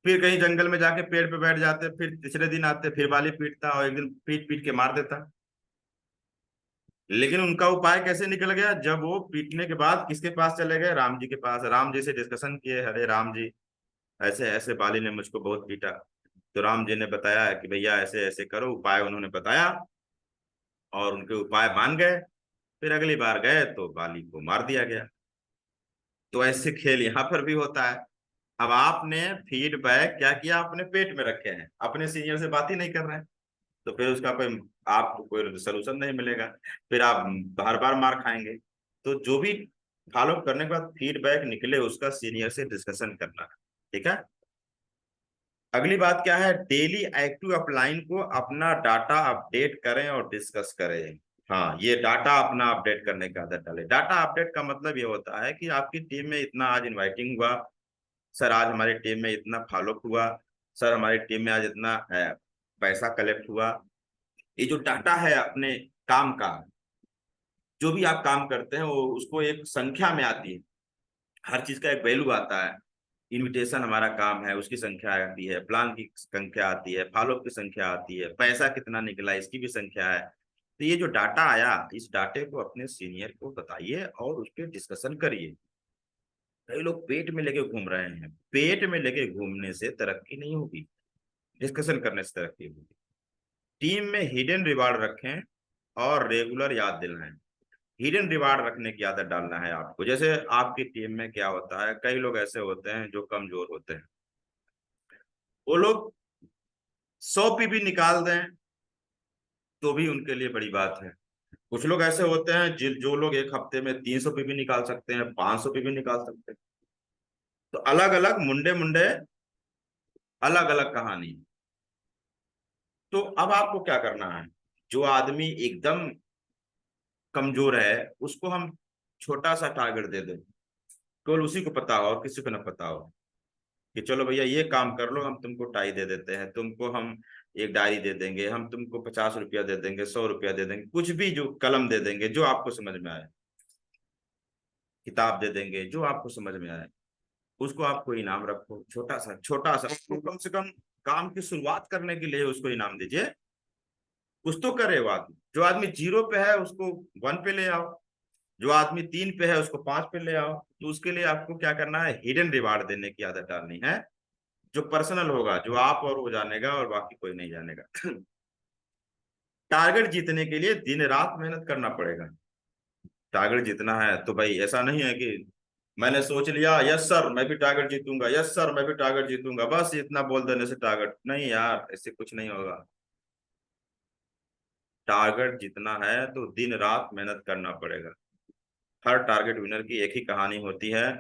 फिर कहीं जंगल में जाके पेड़ पे बैठ जाते, फिर तीसरे दिन आते फिर बाली पीटता और एक दिन पीट पीट के मार देता। लेकिन उनका उपाय कैसे निकल गया, जब वो पीटने के बाद किसके पास चले गए, राम जी के पास। राम जी से डिस्कशन किए, अरे राम जी ऐसे ऐसे बाली ने मुझको बहुत पीटा। तो राम जी ने बताया कि भैया ऐसे ऐसे करो, उपाय उन्होंने बताया और उनके उपाय मान गए। फिर अगली बार गए तो बाली को मार दिया गया। तो ऐसे खेल यहाँ पर भी होता है। अब आपने फीडबैक क्या किया, अपने पेट में रखे हैं, अपने सीनियर से बात ही नहीं कर रहे हैं, तो फिर उसका कोई आपको कोई सोल्यूशन नहीं मिलेगा, फिर आप बार बार मार खाएंगे। तो जो भी फॉलो करने के बाद फीडबैक निकले उसका सीनियर से डिस्कशन करना है। ठीक है। अगली बात क्या है, डेली एक्टिव अपलाइन को अपना डाटा अपडेट करें और डिस्कस करें। हाँ, ये डाटा अपना अपडेट करने का आदत डालें। डाटा अपडेट का मतलब ये होता है कि आपकी टीम में इतना आज इनवाइटिंग हुआ, सर आज हमारी टीम में इतना फॉलोअप हुआ, सर हमारी टीम में आज इतना पैसा कलेक्ट हुआ। ये जो डाटा है अपने काम का, जो भी आप काम करते हैं वो उसको एक संख्या में आती है, हर चीज का एक वैल्यू आता है। इनविटेशन हमारा काम है उसकी संख्या आती है, प्लान की संख्या आती है, फॉलोअप की संख्या आती है, पैसा कितना निकला इसकी भी संख्या है। तो ये जो डाटा आया, इस डाटे को अपने सीनियर को बताइए और उस पर डिस्कशन करिए। कई लोग पेट में लेके घूम रहे हैं, पेट में लेके घूमने से तरक्की नहीं होगी, डिस्कशन करने से तरक्की होगी। टीम में हिडन रिवार्ड रखें और रेगुलर याद दिलाएं। हिडन रिवार्ड रखने की आदत डालना है आपको। जैसे आपकी टीम में क्या होता है, कई लोग ऐसे होते हैं जो कमजोर होते हैं, वो लोग 100 पीबी निकाल दें तो भी उनके लिए बड़ी बात है। कुछ लोग ऐसे होते हैं जो लोग एक हफ्ते में 300 पीबी निकाल सकते हैं, 500 पीबी निकाल सकते हैं। तो अलग अलग मुंडे मुंडे, अलग अलग कहानी। तो अब आपको क्या करना है, जो आदमी एकदम कमजोर है उसको हम छोटा सा टारगेट दे दें, केवल उसी को पता हो और किसी को ना पता हो, कि चलो भैया ये काम कर लो, हम तुमको टाई दे देते हैं, तुमको हम एक डायरी दे देंगे, हम तुमको 50 रुपया दे देंगे, 100 रुपया दे देंगे, कुछ भी, जो कलम दे देंगे जो आपको समझ में आए, किताब दे देंगे जो आपको समझ में आए। उसको आपको इनाम रखो, छोटा सा छोटा सा, उसको कम से कम काम की शुरुआत करने के लिए उसको इनाम दीजिए। कुछ तो करे वो आदमी, जो आदमी 0 पे है उसको 1 पे ले आओ, जो आदमी 3 पे है उसको 5 पे ले आओ। तो उसके लिए आपको क्या करना है, हिडन रिवार्ड देने की आदत डालनी है, जो पर्सनल होगा, जो आप और वो जानेगा और बाकी कोई नहीं जानेगा। टारगेट जीतने के लिए दिन रात मेहनत करना पड़ेगा। टारगेट जीतना है तो भाई ऐसा नहीं है कि मैंने सोच लिया यस सर मैं भी टारगेट जीतूंगा, यस सर मैं भी टारगेट जीतूंगा, बस इतना बोल देने से टारगेट नहीं यार, ऐसे कुछ नहीं होगा। टारगेट जीतना है तो दिन रात मेहनत करना पड़ेगा। हर टारगेट विनर की एक ही कहानी होती है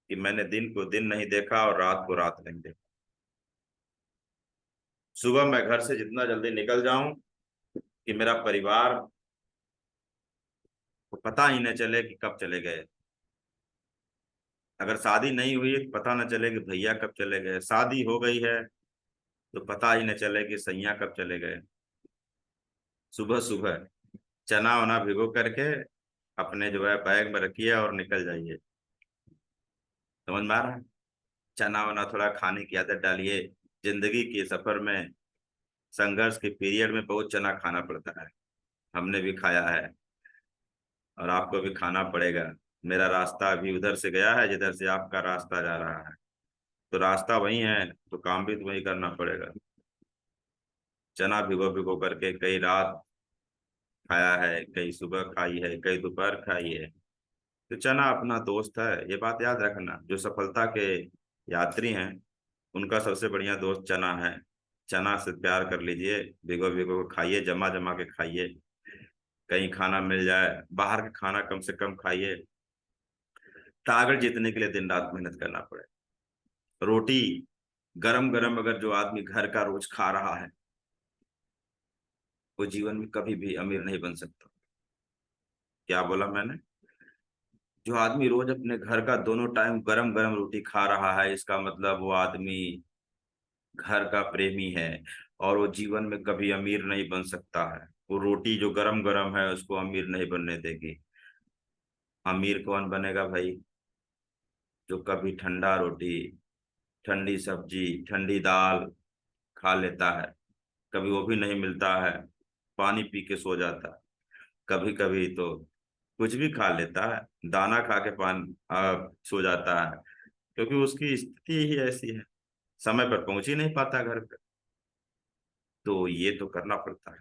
कि मैंने दिन को दिन नहीं देखा और रात को रात नहीं देखा। सुबह मैं घर से जितना जल्दी निकल जाऊं कि मेरा परिवार को पता ही न चले कि कब चले गए। अगर शादी नहीं हुई तो पता न चले कि भैया कब चले गए, शादी हो गई है तो पता ही न चले कि सैया कब चले गए। सुबह सुबह चना वना भिगो करके अपने जो है बैग में रखिए और निकल जाइए। समझ में आ रहा है। चना वना थोड़ा खाने की आदत डालिए। जिंदगी के सफर में, संघर्ष के पीरियड में बहुत चना खाना पड़ता है। हमने भी खाया है और आपको भी खाना पड़ेगा। मेरा रास्ता अभी उधर से गया है जिधर से आपका रास्ता जा रहा है, तो रास्ता वही है, तो काम भी तो वही करना पड़ेगा। चना भिगो भिगो करके कई रात खाया है, कई सुबह खाई है, कई दोपहर खाई है। तो चना अपना दोस्त है, ये बात याद रखना। जो सफलता के यात्री हैं उनका सबसे बढ़िया दोस्त चना है। चना से प्यार कर लीजिए, भिगो भिगो के खाइए, जमा जमा के खाइए। कहीं खाना मिल जाए, बाहर का खाना कम से कम खाइए। टारगेट जीतने के लिए दिन रात मेहनत करना पड़े। रोटी गरम गरम अगर जो आदमी घर का रोज खा रहा है, वो जीवन में कभी भी अमीर नहीं बन सकता। क्या बोला मैंने? जो आदमी रोज अपने घर का दोनों टाइम गरम गरम रोटी खा रहा है, इसका मतलब वो आदमी घर का प्रेमी है, और वो जीवन में कभी अमीर नहीं बन सकता है। वो रोटी जो गरम गरम है उसको अमीर नहीं बनने देगी। अमीर कौन बनेगा भाई? जो कभी ठंडा रोटी, ठंडी सब्जी, ठंडी दाल खा लेता है। कभी वो भी नहीं मिलता है, पानी पी के सो जाता है। कभी कभी तो कुछ भी खा लेता है, दाना खा के सो जाता है, क्योंकि उसकी स्थिति ही ऐसी है, समय पर पहुंच ही नहीं पाता घर पे। तो ये तो करना पड़ता है।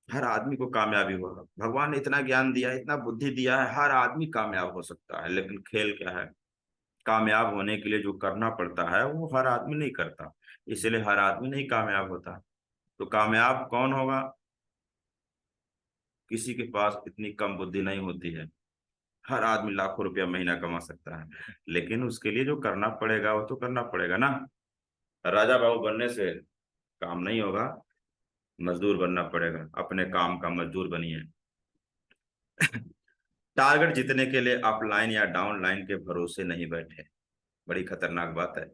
हर आदमी को कामयाबी होगा, भगवान ने इतना ज्ञान दिया है, इतना बुद्धि दिया है, हर आदमी कामयाब हो सकता है। लेकिन खेल क्या है, कामयाब होने के लिए जो करना पड़ता है वो हर आदमी नहीं करता, इसलिए हर आदमी नहीं कामयाब होता। तो कामयाब कौन होगा? किसी के पास इतनी कम बुद्धि नहीं होती है। हर आदमी लाखों रुपया महीना कमा सकता है, लेकिन उसके लिए जो करना पड़ेगा वो तो करना पड़ेगा ना। राजा बाबू बनने से काम नहीं होगा, मजदूर बनना पड़ेगा। अपने काम का मजदूर बनिए। टारगेट जीतने के लिए अपलाइन या डाउन लाइन के भरोसे नहीं बैठे। बड़ी खतरनाक बात है।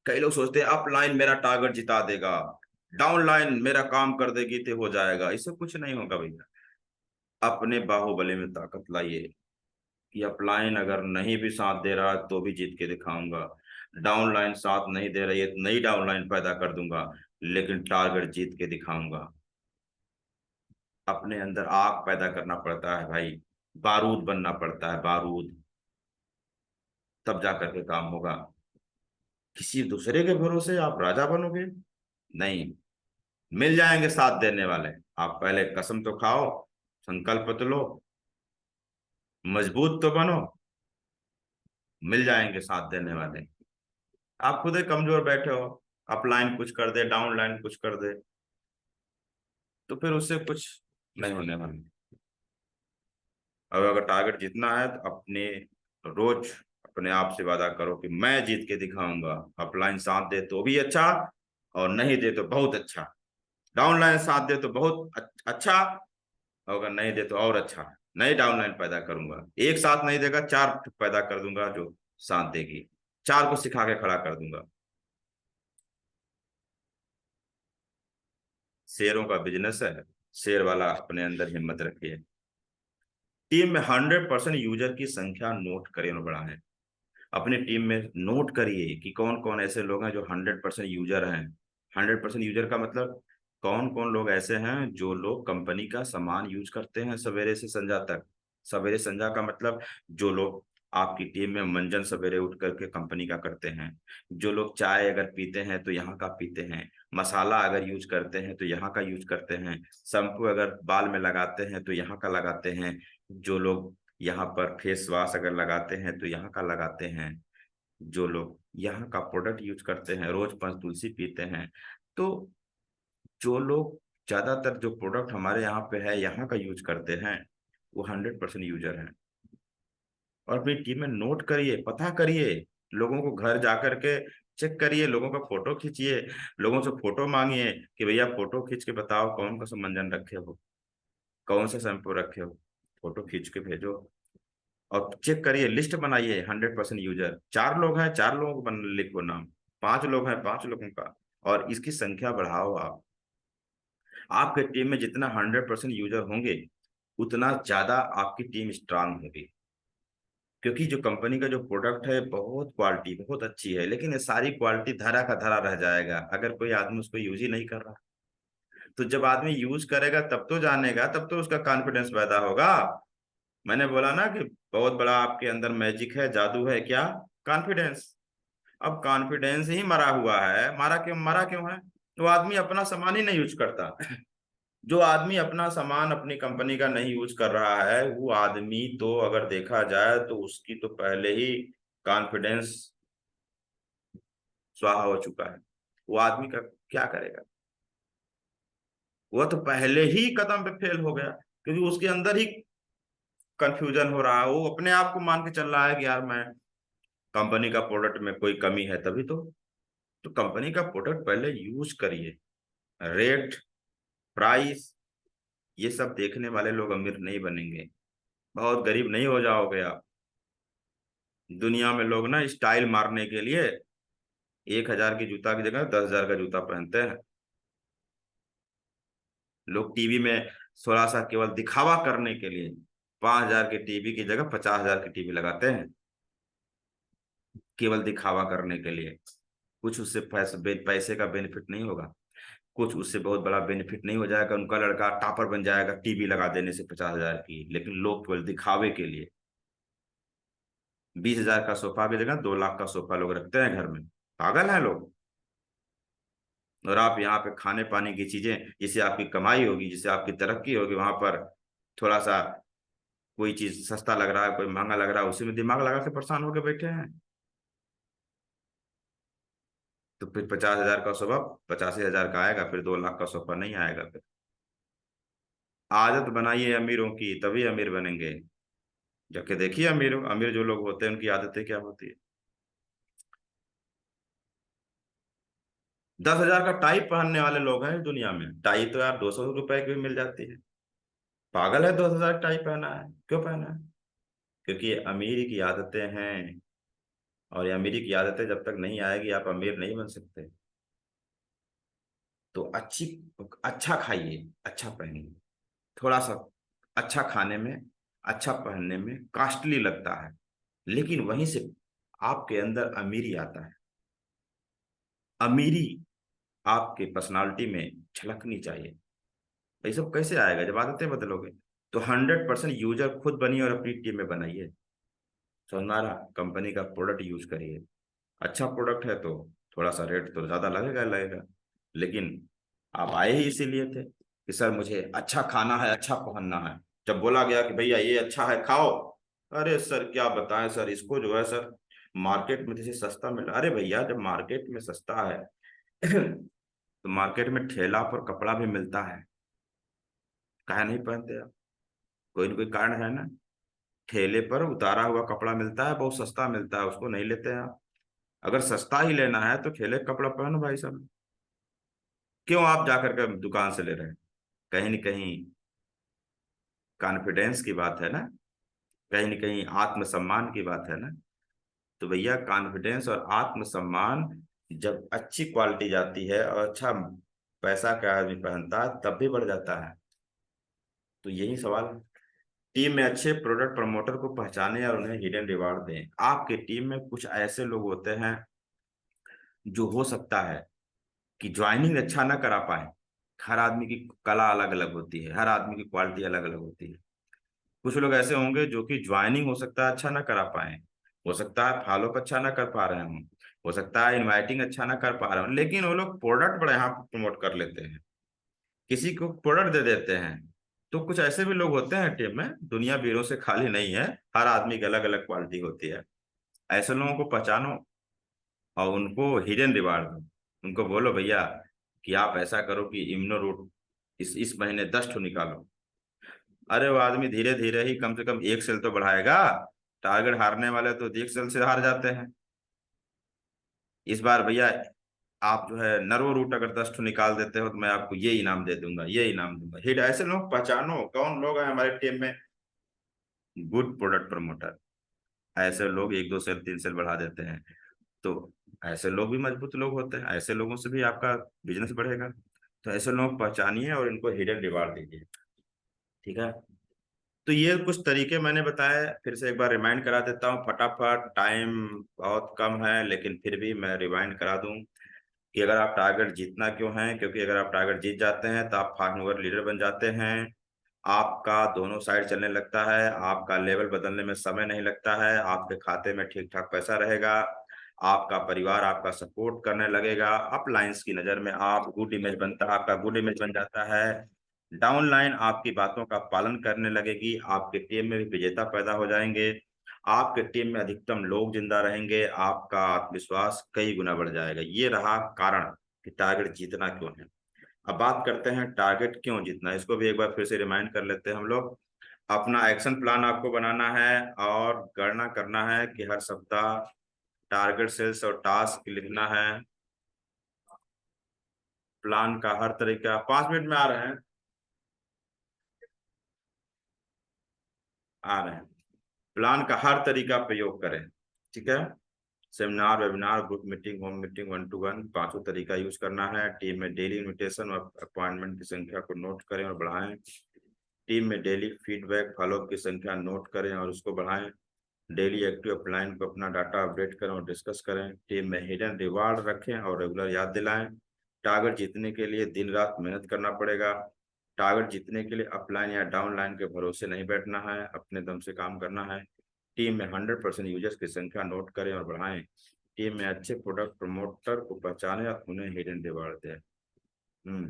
कई लोग सोचते हैं अपलाइन मेरा टारगेट जिता देगा, डाउन लाइन मेरा काम कर देगी तो हो जाएगा। इससे कुछ नहीं होगा भैया। अपने बाहुबली में ताकत लाइए कि अपलाइन अगर नहीं भी साथ दे रहा तो भी जीत के दिखाऊंगा, डाउन लाइन साथ नहीं दे रही है तो नई डाउन लाइन पैदा कर दूंगा, लेकिन टारगेट जीत के दिखाऊंगा। अपने अंदर आग पैदा करना पड़ता है भाई, बारूद बनना पड़ता है, बारूद। तब जा करके काम होगा। किसी दूसरे के भरोसे आप राजा बनोगे? नहीं। मिल जाएंगे साथ देने वाले। आप पहले कसम तो खाओ, संकल्प तो लो, मजबूत तो बनो। मिल जाएंगे साथ देने वाले। आप खुद ही कमजोर बैठे हो, अप लाइन कुछ कर दे, डाउन लाइन कुछ कर दे, तो फिर उससे कुछ नहीं होने वाला। अब अगर टारगेट जीतना है तो अपने रोज अपने आप से वादा करो कि मैं जीत के दिखाऊंगा। अपलाइन साथ दे तो भी अच्छा, और नहीं दे तो बहुत अच्छा। डाउनलाइन साथ दे तो बहुत अच्छा, और अगर नहीं दे तो और अच्छा। नई डाउनलाइन पैदा करूंगा, एक साथ नहीं देगा, चार पैदा कर दूंगा जो साथ देगी। चार को सिखा के खड़ा कर दूंगा। शेरों का बिजनेस है, शेर वाला अपने अंदर हिम्मत रखिए। टीम में 100% यूजर की संख्या नोट करें और बढ़ाएं। अपनी टीम में नोट करिए कि कौन कौन ऐसे लोग हैं जो 100% यूजर हैं। 100% यूजर का मतलब कौन कौन लोग ऐसे हैं जो लोग कंपनी का सामान यूज करते हैं सवेरे से संध्या तक। सवेरे संध्या का मतलब जो लोग आपकी टीम में मंजन सवेरे उठ करके कंपनी का करते हैं, जो लोग चाय अगर पीते हैं तो यहाँ का पीते हैं, मसाला अगर यूज करते हैं तो यहाँ का यूज करते हैं, शैम्पू अगर बाल में लगाते हैं तो यहाँ का लगाते हैं, जो लोग यहाँ पर फेस वॉश अगर लगाते हैं तो यहाँ का लगाते हैं, जो लोग यहाँ का प्रोडक्ट यूज करते हैं, रोज तुलसी पीते हैं। तो जो लोग ज्यादातर जो प्रोडक्ट हमारे यहाँ पे है यहाँ का यूज करते हैं, वो 100% यूजर हैं। और अपनी टीम में नोट करिए, पता करिए, लोगों को घर जा करके चेक करिए, लोगों का फोटो खींचिए, लोगों से फोटो मांगिए कि भैया फोटो खींच के बताओ कौन सा मंजन रखे हो, कौन सा शैम्पू रखे हो, फोटो खींच के भेजो। और चेक करिए, लिस्ट बनाइए। 100% यूजर चार लोग हैं, चार लोगों को बन लिखो नाम, पांच लोग हैं, पांच लोगों का, और इसकी संख्या बढ़ाओ आप। आपके टीम में जितना 100% यूजर होंगे उतना ज्यादा आपकी टीम स्ट्रांग होगी। क्योंकि जो कंपनी का जो प्रोडक्ट है बहुत क्वालिटी बहुत अच्छी है, लेकिन ये सारी क्वालिटी धरा का धरा रह जाएगा अगर कोई आदमी उसको यूज ही नहीं कर रहा। तो जब आदमी यूज करेगा तब तो जानेगा, तब तो उसका कॉन्फिडेंस पैदा होगा। मैंने बोला ना कि बहुत बड़ा आपके अंदर मैजिक है, जादू है, क्या? कॉन्फिडेंस। अब कॉन्फिडेंस ही मरा हुआ है, मरा क्यों है? तो आदमी अपना सामान ही नहीं यूज करता। जो आदमी अपना सामान अपनी कंपनी का नहीं यूज कर रहा है, वो आदमी तो अगर देखा जाए तो उसकी तो पहले ही कॉन्फिडेंस स्वाहा हो चुका है। वो आदमी का क्या करेगा? वो तो पहले ही कदम पे फेल हो गया, क्योंकि उसके अंदर ही कंफ्यूजन हो रहा है। वो अपने आप को मान के चल रहा है कि यार मैं कंपनी का प्रोडक्ट में कोई कमी है तभी तो कंपनी का प्रोडक्ट पहले यूज करिए। रेट, प्राइस, ये सब देखने वाले लोग अमीर नहीं बनेंगे, बहुत गरीब नहीं हो जाओगे आप। दुनिया में लोग ना स्टाइल मारने के लिए 1,000 की जूता की जगह 10,000 का जूता पहनते हैं। लोग टीवी में थोड़ा सा केवल दिखावा करने के लिए 5,000 के टीवी की जगह 50,000 की टीवी लगाते हैं, केवल दिखावा करने के लिए। कुछ उससे पैसे का बेनिफिट नहीं होगा, कुछ उससे बहुत बड़ा बेनिफिट नहीं हो जाएगा। उनका लड़का टॉपर बन जाएगा टीवी लगा देने से 50,000 की, लेकिन लोग केवल दिखावे के लिए 20,000 का सोफा की जगह 2 लाख का सोफा लोग रखते हैं घर में। पागल हैं लोग। और आप यहाँ पे खाने पाने की चीजें, जिससे आपकी कमाई होगी, जिससे आपकी तरक्की होगी, वहां पर थोड़ा सा कोई चीज सस्ता लग रहा है, कोई महंगा लग रहा है, उसी में दिमाग लगा के परेशान होके बैठे हैं। तो फिर 50,000 का सोफा 85,000 का आएगा, फिर 2 लाख का सोफा नहीं आएगा। फिर आदत बनाइए अमीरों की, तभी अमीर बनेंगे। जबकि देखिए अमीर अमीर जो लोग होते हैं उनकी आदतें क्या होती है। 10,000 का टाई पहनने वाले लोग हैं इस दुनिया में। टाई तो यार 200 रुपए की भी मिल जाती है। पागल है 10,000 टाई पहना है, क्यों पहना है? क्योंकि ये अमीरी की आदतें हैं। और ये अमीरी की आदतें जब तक नहीं आएगी आप अमीर नहीं बन सकते। तो अच्छा खाइए, अच्छा पहनिए। थोड़ा सा अच्छा खाने में, अच्छा पहनने में कॉस्टली लगता है, लेकिन वहीं से आपके अंदर अमीरी आता है। अमीरी आपके पर्सनालिटी में झलकनी चाहिए। ये सब कैसे आएगा? जब आदतें बदलोगे। तो 100% यूजर खुद बनिए और अपनी टीम में बनाइए। समझना? कंपनी का प्रोडक्ट यूज करिए। अच्छा प्रोडक्ट है तो थोड़ा सा रेट तो ज्यादा लगेगा लगेगा, लेकिन आप आए ही इसीलिए थे कि सर मुझे अच्छा खाना है, अच्छा पहनना है। जब बोला गया कि भैया ये अच्छा है खाओ, अरे सर क्या बताएं सर, इसको जो है सर मार्केट में जैसे सस्ता मिल रहा। अरे भैया जब मार्केट में सस्ता है तो मार्केट में ठेला पर कपड़ा भी मिलता है, काहे नहीं पहनते आप? कोई ना कोई कारण है ना। ठेले पर उतारा हुआ कपड़ा मिलता है, बहुत सस्ता मिलता है, उसको नहीं लेते हैं आप? अगर सस्ता ही लेना है तो ठेले का कपड़ा पहनो भाई साहब। क्यों आप जाकर के दुकान से ले रहे हैं? कहीं न कहीं कॉन्फिडेंस की बात है ना, कहीं न कहीं आत्मसम्मान की बात है ना। तो भैया कॉन्फिडेंस और आत्मसम्मान जब अच्छी क्वालिटी जाती है और अच्छा पैसा का आदमी पहनता है तब भी बढ़ जाता है। तो यही सवाल है। टीम में अच्छे प्रोडक्ट प्रमोटर को पहचाने और उन्हें हिडन रिवार्ड दें। आपके टीम में कुछ ऐसे लोग होते हैं जो हो सकता है कि ज्वाइनिंग अच्छा ना करा पाए। हर आदमी की कला अलग अलग होती है, हर आदमी की क्वालिटी अलग अलग होती है। कुछ लोग ऐसे होंगे जो कि ज्वाइनिंग हो सकता है अच्छा ना करा पाए, हो सकता है फॉलोअप अच्छा ना कर पा रहे हों, हो सकता है इनवाइटिंग अच्छा ना कर पा रहे हों, लेकिन वो लोग प्रोडक्ट बड़े यहाँ प्रमोट कर लेते हैं, किसी को प्रोडक्ट दे देते हैं। तो कुछ ऐसे भी लोग होते हैं टीम में। दुनिया वीरों से खाली नहीं है, हर आदमी की अलग अलग क्वालिटी होती है। ऐसे लोगों को पहचानो और उनको हिडन रिवार्ड दो। उनको बोलो भैया कि आप ऐसा करो कि इम्नो रूट इस महीने 10 ठो निकालो। अरे वो आदमी धीरे धीरे ही कम से कम 1 सेल तो बढ़ाएगा। टारगेट हारने वाले तो 1 सेल से हार जाते हैं। इस बार भैया आप जो है नर्वो रूट अगर 10 ठो निकाल देते हो तो मैं आपको ये इनाम दे दूंगा, ये इनाम दूंगा। हिट ऐसे लोग पहचानो, कौन लोग हैं हमारे टीम में गुड प्रोडक्ट प्रमोटर। ऐसे लोग 1 2 सेल 3 सेल बढ़ा देते हैं। तो ऐसे लोग भी मजबूत लोग होते हैं, ऐसे लोगों से भी आपका बिजनेस बढ़ेगा। तो ऐसे लोग पहचानिए और इनको हिडन रिवार्ड दीजिए। ठीक है। तो ये कुछ तरीके मैंने बताए, फिर से एक बार रिमाइंड करा देता हूँ फटाफट, टाइम बहुत कम है लेकिन फिर भी मैं रिमाइंड करा दूं कि अगर आप टारगेट जीतना क्यों है, क्योंकि अगर आप टारगेट जीत जाते हैं तो आप फास्ट मूवर लीडर बन जाते हैं। आपका दोनों साइड चलने लगता है, आपका लेवल बदलने में समय नहीं लगता है, आपके खाते में ठीक ठाक पैसा रहेगा, आपका परिवार आपका सपोर्ट करने लगेगा, अपलाइंस की नज़र में आप गुड इमेज बनता है, आपका गुड इमेज बन जाता है। डाउन लाइन आपकी बातों का पालन करने लगेगी, आपके टीम में भी विजेता पैदा हो जाएंगे, आपके टीम में अधिकतम लोग जिंदा रहेंगे, आपका आत्मविश्वास कई गुना बढ़ जाएगा। ये रहा कारण कि टारगेट जीतना क्यों है। अब बात करते हैं टारगेट क्यों जीतना है, इसको भी एक बार फिर से रिमाइंड कर लेते हैं हम लोग। अपना एक्शन प्लान आपको बनाना है और गणना करना है कि हर सप्ताह टारगेट सेल्स और टास्क लिखना है। प्लान का हर तरीका, 5 मिनट में आ रहे हैं, आ रहे हैं। प्लान का हर तरीका प्रयोग करें, ठीक है। Seminar, webinar, group meeting, home meeting, 1-to-1, पांचों तरीका यूज करना है। टीम में डेली इन्विटेशन और अपॉइंटमेंट की संख्या को नोट करें और बढ़ाएं। टीम में डेली फीडबैक फॉलोअप की संख्या नोट करें और उसको बढ़ाएं। डेली एक्टिव अपलाइन को अपना डाटा अपडेट करें और डिस्कस करें। टीम में हिडन रिवार्ड रखें और रेगुलर याद दिलाएं। टारगेट जीतने के लिए दिन रात मेहनत करना पड़ेगा। टारगेट जीतने के लिए अपलाइन या डाउन लाइन के भरोसे नहीं बैठना है, अपने दम से काम करना है। टीम में 100% यूजर्स की संख्या नोट करें और बढ़ाएं। टीम में अच्छे प्रोडक्ट प्रमोटर को पहचाने और उन्हें हिडन रिवार्ड दें। हम्म।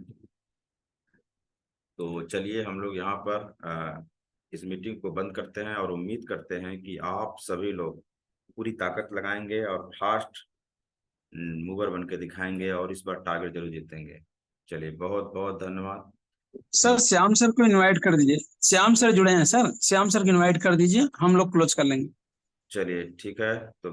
तो चलिए हम लोग यहाँ पर इस मीटिंग को बंद करते हैं और उम्मीद करते हैं कि आप सभी लोग पूरी ताकत लगाएंगे और फास्ट मूवर बन के दिखाएंगे और इस बार टारगेट जरूर जीतेंगे। चलिए, बहुत बहुत धन्यवाद। सर श्याम सर को इनवाइट कर दीजिए। श्याम सर जुड़े हैं सर, श्याम सर को इनवाइट कर दीजिए, हम लोग क्लोज कर लेंगे। चलिए ठीक है, तो